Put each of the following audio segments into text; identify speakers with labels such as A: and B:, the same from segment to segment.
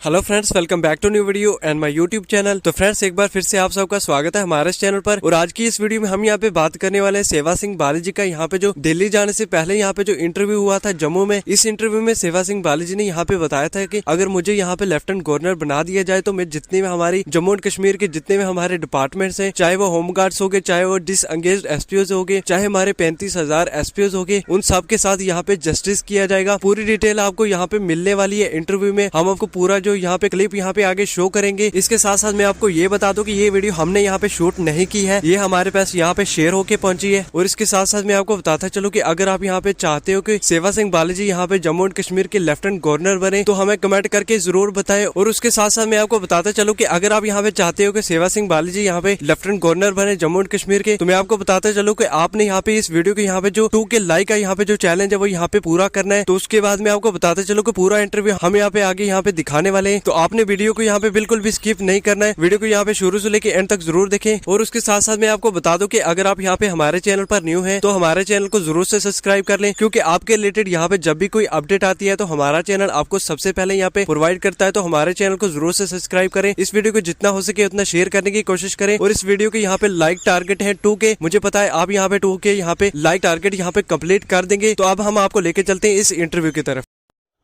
A: Hello friends, welcome back to new video and my YouTube channel. तो friends, एक बार फिर से आप सबका स्वागत है हमारे इस चैनल पर। और आज की इस वीडियो में हम यहाँ पे बात करने वाले हैं सेवा सिंह बाली जी का। यहाँ पे जो दिल्ली जाने से पहले यहाँ पे जो इंटरव्यू हुआ था जम्मू में, इस इंटरव्यू में सेवा सिंह बाली जी ने यहाँ पे बताया था कि अगर मुझे यहाँ पे लेफ्टिनेंट गवर्नर बना दिया जाए तो मैं जितने में हमारी जम्मू एंड कश्मीर के जितने में हमारे डिपार्टमेंट्स हैं, चाहे वो होमगार्ड्स हो गए, चाहे वो डिसएंगेज्ड एसपीओ हो गए, चाहे हमारे 35,000 एसपीओ हो गए, उन सब के साथ यहाँ पे जस्टिस किया जाएगा। पूरी डिटेल आपको यहाँ पे मिलने वाली है इंटरव्यू में। हम आपको पूरा जो यहाँ पे क्लिप यहाँ पे आगे शो करेंगे। इसके साथ साथ मैं आपको ये बता दूं कि ये वीडियो हमने यहाँ पे शूट नहीं की है, ये हमारे पास यहाँ पे शेयर होके पहुंची है। और इसके साथ साथ मैं आपको बताता चलूं कि अगर आप यहाँ पे चाहते हो कि सेवा सिंह बाली जी यहाँ पे जम्मू एंड कश्मीर के लेफ्टिनेंट गवर्नर बने तो हमें कमेंट करके जरूर बताएं। और उसके साथ साथ मैं आपको बताता चलूं कि अगर आप यहाँ पे चाहते हो कि सेवा सिंह बाली जी यहाँ पे लेफ्टिनेंट गवर्नर बने जम्मू एंड कश्मीर के, तो मैं आपको बताता चलूं कि आपने यहाँ पे इस वीडियो के यहाँ पे जो 2K लाइक का यहाँ पे जो चैलेंज है वो यहाँ पे पूरा करना है। तो उसके बाद मैं आपको बताता चलूं कि पूरा इंटरव्यू हम यहाँ पे आगे यहाँ पे दिखाने वाले हैं। तो आपने वीडियो को यहाँ पे बिल्कुल भी स्किप नहीं करना है, वीडियो को यहाँ पे शुरू से लेके एंड तक जरूर देखें। और उसके साथ साथ मैं आपको बता दूं कि अगर आप यहाँ पे हमारे चैनल पर न्यू हैं तो हमारे चैनल को जरूर से सब्सक्राइब कर लें, क्योंकि आपके रिलेटेड यहाँ पे जब भी कोई अपडेट आती है तो हमारा चैनल आपको सबसे पहले यहाँ पे प्रोवाइड करता है। तो हमारे चैनल को जरूर से सब्सक्राइब करें, इस वीडियो को जितना हो सके उतना शेयर करने की कोशिश करें। और इस वीडियो के यहाँ पे लाइक टारगेट है 2K, मुझे पता है आप यहाँ पे 2K यहाँ पे लाइक टारगेट यहाँ पे कंप्लीट कर देंगे। तो अब हम आपको लेके चलते हैं इस इंटरव्यू की तरफ।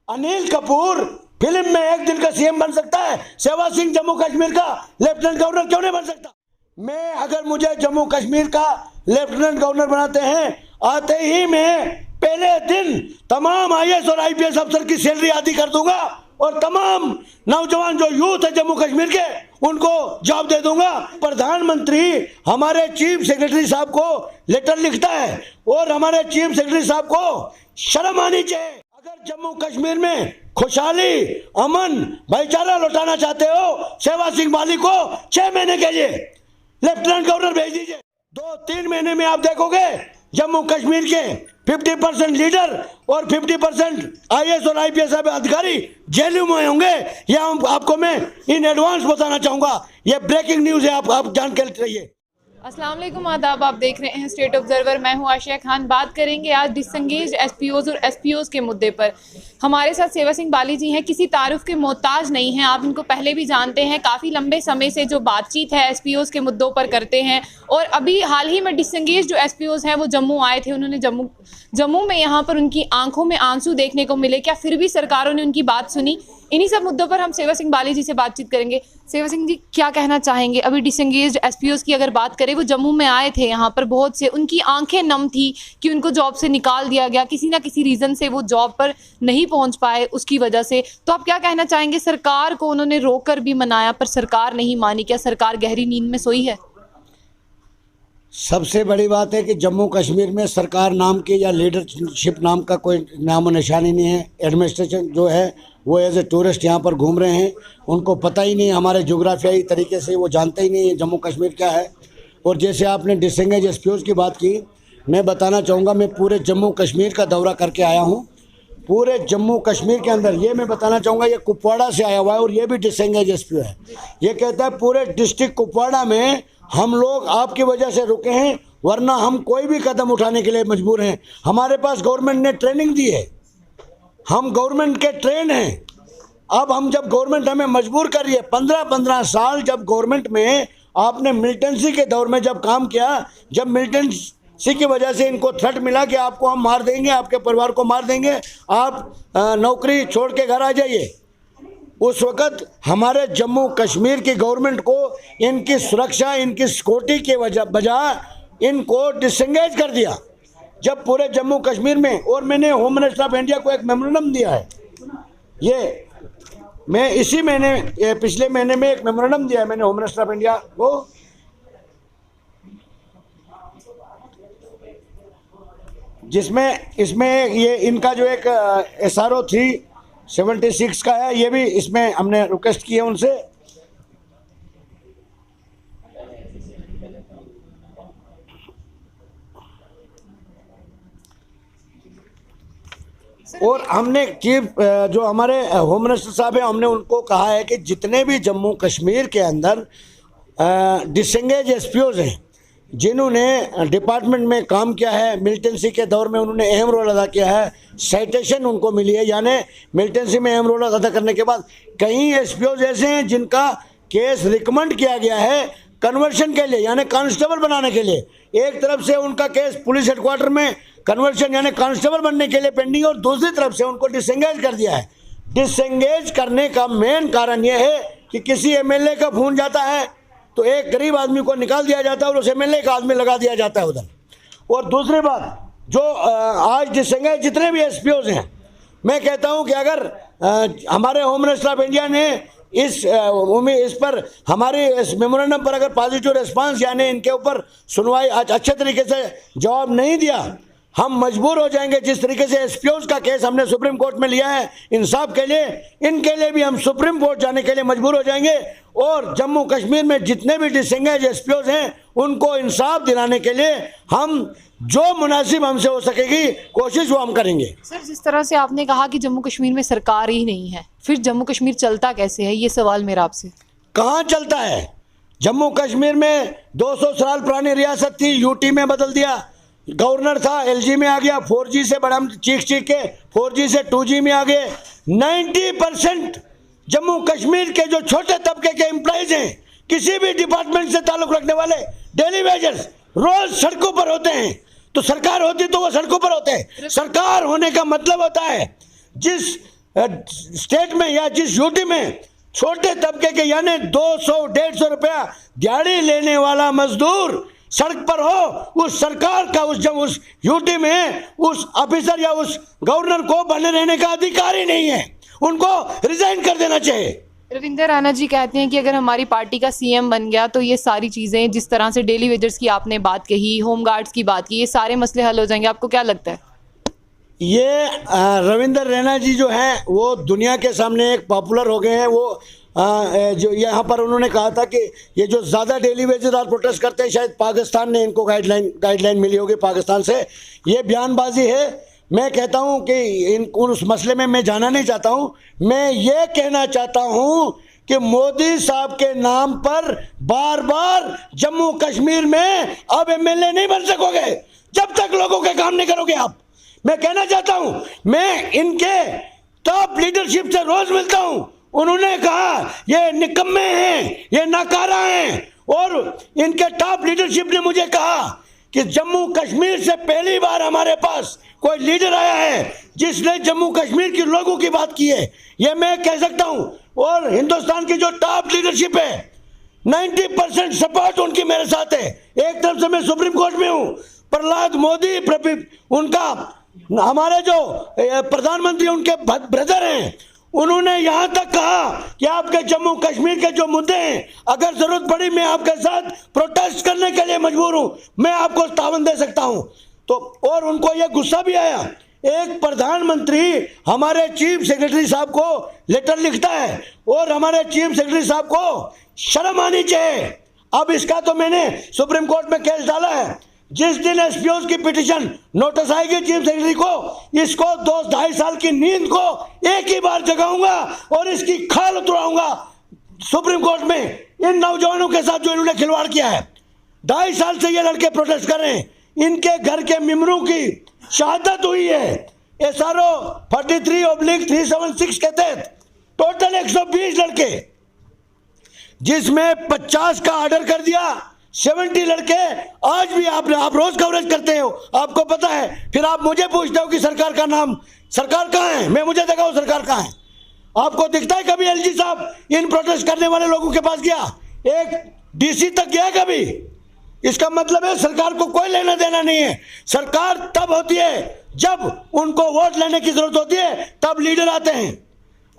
B: अनिल कपूर फिल्म में एक दिन का सीएम बन सकता है, सेवा सिंह जम्मू कश्मीर का लेफ्टिनेंट गवर्नर क्यों नहीं बन सकता? मैं अगर मुझे जम्मू कश्मीर का लेफ्टिनेंट गवर्नर बनाते हैं, आते ही मैं पहले दिन तमाम आईएएस और आईपीएस अफसर की सैलरी आदि कर दूंगा और तमाम नौजवान जो यूथ है जम्मू कश्मीर के उनको जॉब दे दूंगा। प्रधानमंत्री हमारे चीफ सेक्रेटरी साहब को लेटर लिखता है और हमारे चीफ सेक्रेटरी साहब को शर्म आनी चाहिए। अगर जम्मू कश्मीर में खुशहाली, अमन, भाईचारा लौटाना चाहते हो, सेवा सिंह बाली को 6 महीने के लिए लेफ्टिनेंट गवर्नर भेज दीजिए। 2-3 महीने में आप देखोगे जम्मू कश्मीर के 50% लीडर और 50% आईएएस और आईपीएस अधिकारी जेलों में होंगे। यह आपको मैं इन एडवांस बताना चाहूंगा, यह ब्रेकिंग न्यूज है, आप जान के रहिए।
C: अस्सलाम वालेकुम, आदाब। आप देख रहे हैं स्टेट ऑब्जर्वर। मैं हूं आशिया खान। बात करेंगे आज डिसएंगेज्ड एसपीओज और एसपीओज के मुद्दे पर। हमारे साथ सेवा सिंह बाली जी हैं, किसी तारुफ के मोहताज नहीं हैं, आप इनको पहले भी जानते हैं। काफ़ी लंबे समय से जो बातचीत है एसपीओज के मुद्दों पर करते हैं। और अभी हाल ही में डिसएंगेज्ड जो एसपीओज हैं वो जम्मू आए थे। उन्होंने जम्मू में यहाँ पर उनकी आंखों में आंसू देखने को मिले। क्या फिर भी सरकारों ने उनकी बात सुनी? इन्हीं सब मुद्दों पर हम सेवा सिंह बाली जी से बातचीत करेंगे। सेवा सिंह जी, क्या कहना चाहेंगे? अभी डिसएंगेज्ड एसपीओज की अगर बात करें, वो जम्मू में आए थे, यहाँ पर बहुत से उनकी आंखें नम थी कि उनको जॉब से निकाल दिया गया, किसी ना किसी रीज़न से वो जॉब पर नहीं पहुँच पाए उसकी वजह से। तो आप क्या कहना चाहेंगे? सरकार को उन्होंने रोक कर भी मनाया पर सरकार नहीं मानी, क्या सरकार गहरी नींद में सोई है?
B: सबसे बड़ी बात है कि जम्मू कश्मीर में सरकार नाम की या लीडरशिप नाम का कोई नामो निशानी नहीं है। एडमिनिस्ट्रेशन जो है वो एज ए टूरिस्ट यहाँ पर घूम रहे हैं, उनको पता ही नहीं, हमारे जोग्राफियाई तरीके से वो जानते ही नहीं है जम्मू कश्मीर क्या है। और जैसे आपने डिसएंगेज एसपीओज की बात की, मैं बताना चाहूँगा, मैं पूरे जम्मू कश्मीर का दौरा करके आया हूँ। पूरे जम्मू कश्मीर के अंदर ये मैं बताना चाहूँगा, ये कुपवाड़ा से आया हुआ है और ये भी डिसएंगेज एसपीओ है। ये कहता है पूरे डिस्ट्रिक्ट कुपवाड़ा में हम लोग आपकी वजह से रुके हैं, वरना हम कोई भी कदम उठाने के लिए मजबूर हैं। हमारे पास गवर्नमेंट ने ट्रेनिंग दी है, हम गवर्नमेंट के ट्रेन हैं। अब हम जब गवर्नमेंट हमें मजबूर कर रही है, 15-15 साल जब गवर्नमेंट में आपने मिलिटेंसी के दौर में जब काम किया, जब मिलिटेंसी की वजह से इनको थ्रेट मिला कि आपको हम मार देंगे, आपके परिवार को मार देंगे, आप नौकरी छोड़ के घर आ जाइए, उस वक़्त हमारे जम्मू कश्मीर की गवर्नमेंट को इनकी सुरक्षा, इनकी सिक्योरिटी के बजाय इनको डिसएंगेज कर दिया। जब पूरे जम्मू कश्मीर में, और मैंने होम मिनिस्टर ऑफ इंडिया को एक मेमोरेंडम दिया है, ये मैं इसी महीने, पिछले महीने में एक मेमोरेंडम दिया है मैंने होम मिनिस्टर ऑफ इंडिया को, जिसमें इसमें ये इनका जो एक SRO 376 का है, ये भी इसमें हमने रिक्वेस्ट की है उनसे। और हमने चीफ जो हमारे होम मिनिस्टर साहब हैं, हमने उनको कहा है कि जितने भी जम्मू कश्मीर के अंदर डिसएंगेज एसपीओज हैं जिन्होंने डिपार्टमेंट में काम किया है, मिलिटेंसी के दौर में उन्होंने अहम रोल अदा किया है, साइटेशन उनको मिली है, यानी मिलिटेंसी में अहम रोल अदा करने के बाद कई एसपीओ ऐसे हैं जिनका केस रिकमेंड किया गया है कन्वर्शन के लिए, यानी कांस्टेबल बनाने के लिए। एक तरफ से उनका केस पुलिस हेडक्वार्टर में कन्वर्शन यानी कांस्टेबल बनने के लिए पेंडिंग, और दूसरी तरफ से उनको डिसएंगेज कर दिया है। डिसएंगेज करने का मेन कारण यह है कि किसी एमएलए का खून जाता है तो एक गरीब आदमी को निकाल दिया जाता है और उस एमएलए का आदमी लगा दिया जाता है उधर। और दूसरी बात, जो आज डिसएंगेज जितने भी एसपीओज हैं, मैं कहता हूं कि अगर हमारे होम मिनिस्टर ऑफ इंडिया ने इस पर हमारे इस मेमोरेंडम पर अगर पॉजिटिव रिस्पांस यानी इनके ऊपर सुनवाई अच्छे तरीके से जवाब नहीं दिया, हम मजबूर हो जाएंगे। जिस तरीके से एसपीओज का केस हमने सुप्रीम कोर्ट में लिया है इंसाफ के लिए, इनके लिए भी हम सुप्रीम कोर्ट जाने के लिए मजबूर हो जाएंगे। और जम्मू कश्मीर में जितने भी डिसएंगेज एसपीओज हैं उनको इंसाफ दिलाने के लिए हम जो मुनासिब हमसे हो सकेगी कोशिश वो हम करेंगे।
C: सर, जिस तरह से आपने कहा कि जम्मू कश्मीर में सरकार ही नहीं है, फिर जम्मू कश्मीर चलता कैसे है, ये सवाल मेरा आपसे।
B: कहाँ चलता है? जम्मू कश्मीर में 200 साल पुरानी रियासत थी, यूटी में बदल दिया। गवर्नर था, एलजी में आ गया, 4G से बड़ा चीख के 4G से 2G में आ गए। 90% जम्मू कश्मीर के जो छोटे तबके के एम्प्लॉइज हैं, किसी भी डिपार्टमेंट से ताल्लुक रखने वाले, डेली वेजर्स रोज सड़कों पर होते हैं। तो सरकार होती तो वो सड़कों पर होते हैं। सरकार होने का मतलब होता है जिस स्टेट में या जिस यूटी में छोटे तबके के यानी 200-150 रुपया दिहाड़ी लेने वाला मजदूर सड़क पर हो, उस सरकार का उस यूटी में उस ऑफिसर या उस गवर्नर को बने रहने का अधिकार ही नहीं है, उनको रिजाइन कर देना चाहिए।
C: रविंदर राणा जी कहते हैं कि अगर हमारी पार्टी का सीएम बन गया तो ये सारी चीज़ें, जिस तरह से डेली वेजर्स की आपने बात कही, होम गार्ड्स की बात की, ये सारे मसले हल हो जाएंगे। आपको क्या लगता है?
B: ये रविंदर रैना जी जो हैं वो दुनिया के सामने एक पॉपुलर हो गए हैं। वो जो यहाँ पर उन्होंने कहा था कि ये जो ज़्यादा डेली वेजेस आज प्रोटेस्ट करते हैं, शायद पाकिस्तान ने इनको गाइडलाइन मिली होगी पाकिस्तान से। ये बयानबाजी है। मैं कहता हूँ कि उस मसले में मैं जाना नहीं चाहता हूँ। मैं ये कहना चाहता हूँ कि मोदी साहब के नाम पर बार बार जम्मू कश्मीर में अब एमएलए नहीं बन सकोगे जब तक लोगों के काम नहीं करोगे आप। मैं कहना चाहता हूँ, मैं इनके टॉप लीडरशिप से रोज मिलता हूँ, उन्होंने कहा ये निकम्मे हैं, ये नाकारा हैं। और इनके टॉप लीडरशिप ने मुझे कहा कि जम्मू कश्मीर से पहली बार हमारे पास कोई लीडर आया है जिसने जम्मू कश्मीर के लोगों की बात की है, ये मैं कह सकता हूं। और हिंदुस्तान की जो टॉप लीडरशिप है 90% सपोर्ट उनकी मेरे साथ है। एक तरफ से मैं सुप्रीम कोर्ट में हूं, प्रहलाद मोदी उनका हमारे जो प्रधानमंत्री उनके ब्रदर हैं, उन्होंने यहां तक कहा कि आपके जम्मू कश्मीर के जो मुद्दे हैं, अगर जरूरत पड़ी मैं आपके साथ प्रोटेस्ट करने के लिए मजबूर हूं, मैं आपको तावन दे सकता हूं। तो और उनको यह गुस्सा भी आया। एक प्रधानमंत्री हमारे चीफ सेक्रेटरी साहब को लेटर लिखता है और हमारे चीफ सेक्रेटरी साहब को शर्म आनी चाहिए। अब इसका तो मैंने सुप्रीम कोर्ट में केस डाला है। जिस दिन एसपीओ की पिटीशन नोटिस आएगी चीफ सेक्रेटरी को, इसको 2-2.5 साल की नींद को एक ही बार जगाऊंगा और इसकी खाल उतराऊंगा सुप्रीम कोर्ट में। इन नौजवानों के साथ जो इन्होंने खिलवाड़ किया है, 2.5 साल से ये लड़के प्रोटेस्ट कर रहे हैं। इनके घर के मेंबरों की शहादत हुई है SRO 43/376 के तहत। टोटल 120 लड़के, जिसमें 50 का ऑर्डर कर दिया, 70 लड़के आज भी आप रोज कवरेज करते हो, आपको पता है। फिर आप मुझे पूछते हो कि सरकार का नाम, सरकार कहाँ है? मैं मुझे दिखाओ सरकार कहाँ है। आपको दिखता है कभी एलजी साहब इन प्रोटेस्ट करने वाले लोगों के पास गया? एक डीसी तक गया कभी? इसका मतलब है सरकार को कोई लेना देना नहीं है। सरकार तब होती है जब उनको वोट लेने की जरूरत होती है, तब लीडर आते हैं।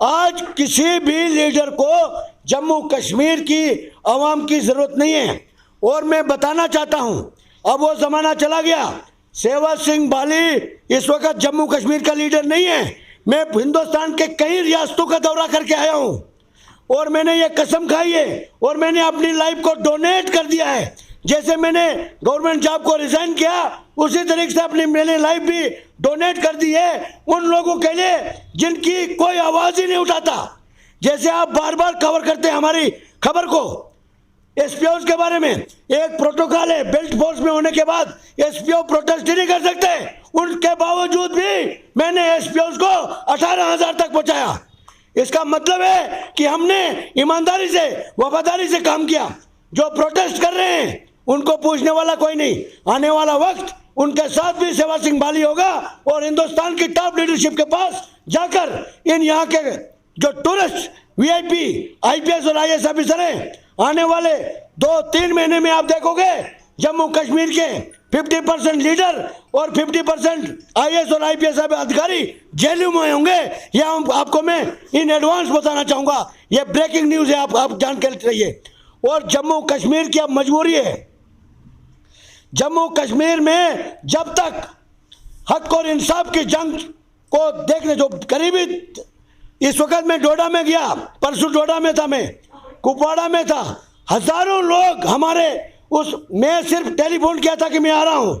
B: आज किसी भी लीडर को जम्मू कश्मीर की आवाम की जरूरत नहीं है। और मैं बताना चाहता हूं, अब वो जमाना चला गया। सेवा सिंह बाली इस वक्त जम्मू कश्मीर का लीडर नहीं है। मैं हिंदुस्तान के कई रियासतों का दौरा करके आया हूं और मैंने ये कसम खाई है और मैंने अपनी लाइफ को डोनेट कर दिया है। जैसे मैंने गवर्नमेंट जॉब को रिजाइन किया, उसी तरीके से अपनी मैंने लाइफ भी डोनेट कर दी है उन लोगों के लिए जिनकी कोई आवाज ही नहीं उठाता। जैसे आप बार बार कवर करते हैं हमारी खबर को, एसपीओ के बारे में एक प्रोटोकॉल है, बेल्ट फोर्स में होने के बाद एसपीओ प्रोटेस्ट ही नहीं कर सकते। उनके बावजूद भी मैंने एसपीओ को 18,000 तक पहुंचाया। इसका मतलब है कि हमने ईमानदारी से, वफादारी से काम किया। जो प्रोटेस्ट कर रहे हैं उनको पूछने वाला कोई नहीं। आने वाला वक्त उनके साथ भी सेवा सिंह बाली होगा और हिंदुस्तान की टॉप लीडरशिप के पास जाकर इन यहाँ के जो टूरिस्ट वीआईपी आईपीएस और आईएएस ऑफिसर हैं, आने वाले 2-3 महीने में आप देखोगे जम्मू कश्मीर के 50% लीडर और 50% आईएएस और आईपीएस अधिकारी जेलों में होंगे। यह आपको मैं इन एडवांस बताना चाहूँगा। यह ब्रेकिंग न्यूज़ है, आप जान के रहिए। और जम्मू कश्मीर की अब मजबूरी है, जम्मू कश्मीर में जब तक हक और इंसाफ की जंग को देखने, जो करीबी इस वक्त मैं डोडा में गया, परसों डोडा में था, मैं कुपवाड़ा में था, हजारों लोग हमारे मैं सिर्फ टेलीफोन किया था कि मैं आ रहा हूं।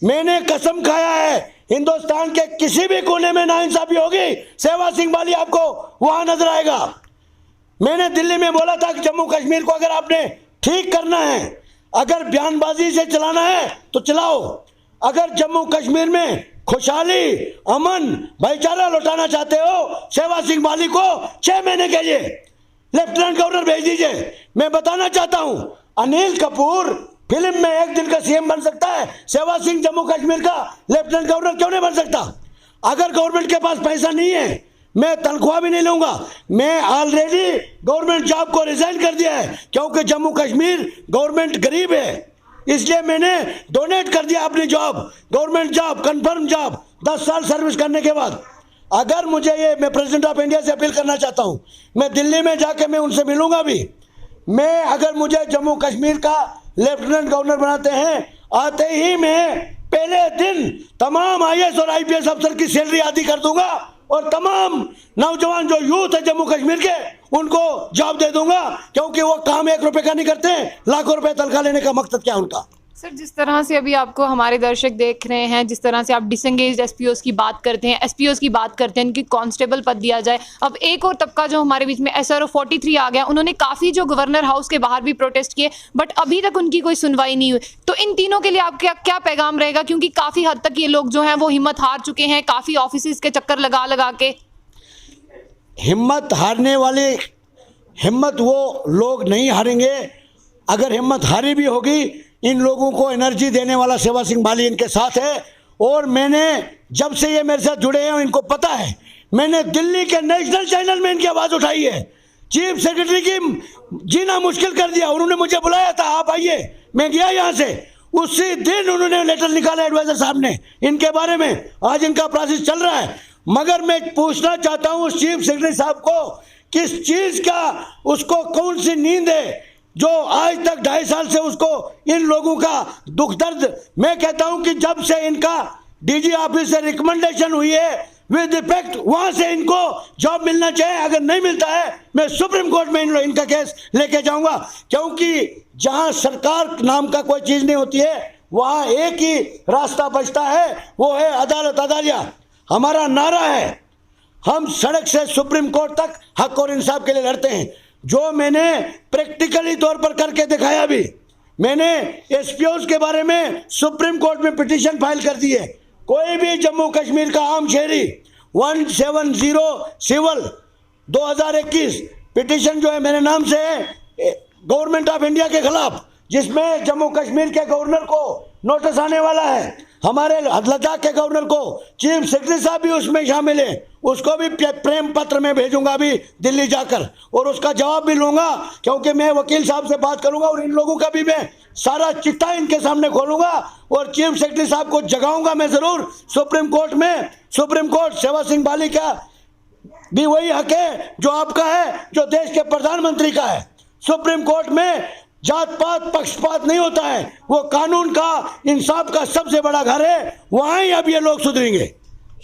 B: मैंने कसम खाया है हिंदुस्तान के किसी भी कोने में नाइंसाफी होगी, सेवा सिंह बाली आपको वहां नजर आएगा। मैंने दिल्ली में बोला था कि जम्मू कश्मीर को अगर आपने ठीक करना है, अगर बयानबाजी से चलाना है तो चलाओ, अगर जम्मू कश्मीर में खुशहाली, अमन, भाईचारा लौटाना चाहते हो, सेवा सिंह बाली को 6 महीने के लिए लेफ्टिनेंट गवर्नर भेज दीजिए। मैं बताना चाहता हूं, अनिल कपूर फिल्म में एक दिन का सीएम बन सकता है, सेवा सिंह जम्मू कश्मीर का लेफ्टिनेंट गवर्नर क्यों नहीं बन सकता? अगर गवर्नमेंट के पास पैसा नहीं है, मैं तनख्वाह भी नहीं लूंगा। मैं ऑलरेडी गवर्नमेंट जॉब को रिजाइन कर दिया है, क्योंकि जम्मू कश्मीर गवर्नमेंट गरीब है, इसलिए मैंने डोनेट कर दिया अपनी job, government job, confirm job, 10 साल सर्विस करने के बाद। अगर मुझे ये, मैं प्रेसिडेंट ऑफ इंडिया से अपील करना चाहता हूँ, मैं दिल्ली में जाके मैं उनसे मिलूंगा भी। मैं, अगर मुझे जम्मू कश्मीर का लेफ्टिनेंट गवर्नर बनाते हैं, आते ही मैं पहले दिन तमाम आईएएस और आईपीएस अफसर की सैलरी आदि कर दूंगा और तमाम नौजवान जो यूथ है जम्मू कश्मीर के, उनको जॉब दे दूंगा, क्योंकि वो काम 1 रुपए का नहीं करते, लाखों रुपए तनख्वाह लेने का मकसद क्या है उनका।
C: सर, जिस तरह से अभी आपको हमारे दर्शक देख रहे हैं, जिस तरह से आप डिसंगेज्ड एसपीओस की बात करते हैं, एसपीओस की बात करते हैं, इनकी कांस्टेबल पद दिया जाए। अब एक और तबका जो हमारे बीच में एसआरओ 43 आ गया, उन्होंने काफ़ी जो गवर्नर हाउस के बाहर भी प्रोटेस्ट किए, बट अभी तक उनकी कोई सुनवाई नहीं हुई। तो इन तीनों के लिए आपका क्या पैगाम रहेगा, क्योंकि काफ़ी हद तक ये लोग जो हैं वो हिम्मत हार चुके हैं, काफ़ी ऑफिस के चक्कर लगा लगा के।
B: हिम्मत हारने वाले, हिम्मत वो लोग नहीं हारेंगे। अगर हिम्मत हारी भी होगी, इन लोगों को एनर्जी देने वाला सेवा सिंह बाली इनके साथ है। और मैंने, जब से ये मेरे साथ जुड़े हैं, इनको पता है, मैंने दिल्ली के नेशनल चैनल में इनकी आवाज़ उठाई है, चीफ सेक्रेटरी की जीना मुश्किल कर दिया। उन्होंने मुझे बुलाया था, आप आइए, मैं गया यहाँ से, उसी दिन उन्होंने लेटर निकाला एडवाइजर साहब ने इनके बारे में। आज इनका प्रोसेस चल रहा है। मगर मैं पूछना चाहता हूँ उस चीफ सेक्रेटरी साहब को, किस चीज़ का उसको कौन सी नींद है जो आज तक 2.5 साल से उसको इन लोगों का दुख दर्द। मैं कहता हूं कि जब से इनका डीजी ऑफिस से रिकमेंडेशन हुई है विद इफेक्ट, वहां से इनको जॉब मिलना चाहिए। अगर नहीं मिलता है, मैं सुप्रीम कोर्ट में इनका केस लेके जाऊंगा, क्योंकि जहां सरकार नाम का कोई चीज नहीं होती है, वहां एक ही रास्ता बचता है, वो है अदालत अदालिया। हमारा नारा है, हम सड़क से सुप्रीम कोर्ट तक हक और इंसाफ के लिए लड़ते हैं, जो मैंने प्रैक्टिकली तौर पर करके दिखाया भी। मैंने एसपीओस के बारे में सुप्रीम कोर्ट में पिटीशन फाइल कर दी है। कोई भी जम्मू कश्मीर का आम शहरी 170 सिविल 2021 पिटीशन जो है मेरे नाम से है गवर्नमेंट ऑफ इंडिया के खिलाफ, जिसमें जम्मू कश्मीर के गवर्नर को नोटिस आने वाला है, हमारे लद्दाख के गवर्नर को, चीफ सेक्रेटरी साहब भी उसमें शामिल है, उसको भी प्रेम पत्र में भेजूंगा अभी दिल्ली जाकर, और उसका जवाब भी लूंगा, क्योंकि मैं वकील साहब से बात करूंगा और इन लोगों का भी मैं सारा चिट्ठा इनके सामने खोलूंगा और चीफ सेक्रेटरी साहब को जगाऊंगा मैं जरूर सुप्रीम कोर्ट में। सुप्रीम कोर्ट सेवा सिंह बाली का भी वही हक है जो आपका है, जो देश के प्रधानमंत्री का है। सुप्रीम कोर्ट में जात पात पक्षपात नहीं होता है, वो कानून का, इंसाफ का सबसे बड़ा घर है, वहां ही अब ये लोग सुधरेंगे।